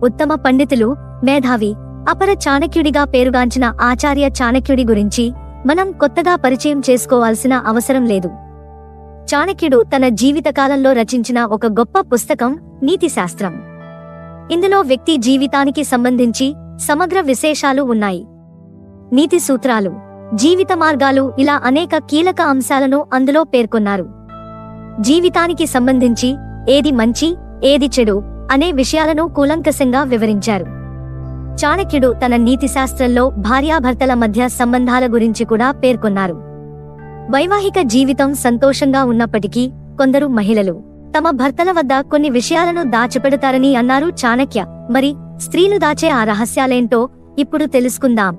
ఉత్తమ పండితులు, మేధావి, అపర చాణక్యుడిగా పేరుగాంచిన ఆచార్య చాణక్యుడి గురించి మనం కొత్తగా పరిచయం చేసుకోవాల్సిన అవసరం లేదు. చాణక్యుడు తన జీవితకాలంలో రచించిన ఒక గొప్ప పుస్తకం నీతిశాస్త్రం. ఇందులో వ్యక్తి జీవితానికి సంబంధించి సమగ్ర విశేషాలు ఉన్నాయి. నీతి సూత్రాలు, జీవిత మార్గాలు, ఇలా అనేక కీలక అంశాలను అందులో పేర్కొన్నారు. జీవితానికి సంబంధించి ఏది మంచి, ఏది చెడు అనే విషయాలను కూలంకషంగా వివరించారు. చాణక్యుడు తన నీతిశాస్త్రంలో భార్యాభర్తల మధ్య సంబంధాల గురించి కూడా పేర్కొన్నారు. వైవాహిక జీవితం సంతోషంగా ఉన్నప్పటికీ కొందరు మహిళలు తమ భర్తల వద్ద కొన్ని విషయాలను దాచిపెడతారని అన్నారు చాణక్య. మరి స్త్రీలు దాచే ఆ రహస్యాలేంటో ఇప్పుడు తెలుసుకుందాం.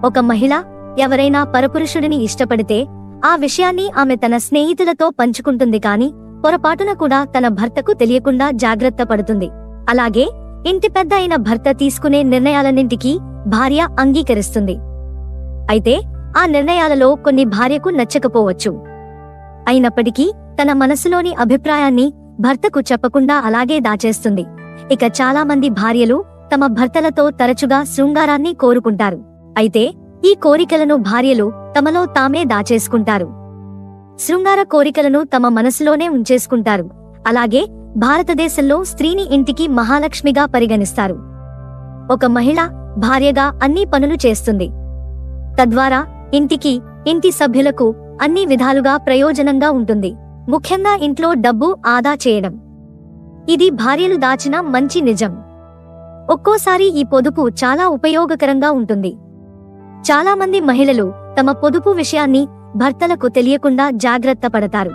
ఒక మహిళ ఎవరైనా పరపురుషుడిని ఇష్టపడితే ఆ విషయాన్ని ఆమె తన స్నేహితులతో పంచుకుంటుంది, కాని పొరపాటున కూడా తన భర్తకు తెలియకుండా జాగ్రత్త పడుతుంది. అలాగే ఇంటి పెద్ద అయిన భర్త తీసుకునే నిర్ణయాలన్నింటికీ భార్య అంగీకరిస్తుంది. అయితే ఆ నిర్ణయాలలో కొన్ని భార్యకు నచ్చకపోవచ్చు. అయినప్పటికీ తన మనసులోని అభిప్రాయాన్ని భర్తకు చెప్పకుండా అలాగే దాచేస్తుంది. ఇక చాలా మంది భార్యలు తమ భర్తలతో తరచుగా శృంగారాన్ని కోరుకుంటారు. అయితే ఈ కోరికలను భార్యలు తమలో తామే దాచేసుకుంటారు. శృంగార కోరికలను తమ మనసులోనే ఉంచేసుకుంటారు. అలాగే భారతదేశంలో స్త్రీని ఇంటికి మహాలక్ష్మిగా పరిగణిస్తారు. ఒక మహిళ భార్యగా అన్ని పనులు చేస్తుంది. తద్వారా ఇంటికి, ఇంటి సభ్యులకు అన్ని విధాలుగా ప్రయోజనంగా ఉంటుంది. ముఖ్యంగా ఇంట్లో డబ్బు ఆదా చేయడం. ఇది భార్యలు దాచిన మంచి నిజం. ఒక్కోసారి ఈ పొదుపు చాలా ఉపయోగకరంగా ఉంటుంది. చాలా మంది మహిళలు తమ పొదుపు విషయాన్ని భర్తలకు తెలియకుండా జాగ్రత్త పడతారు.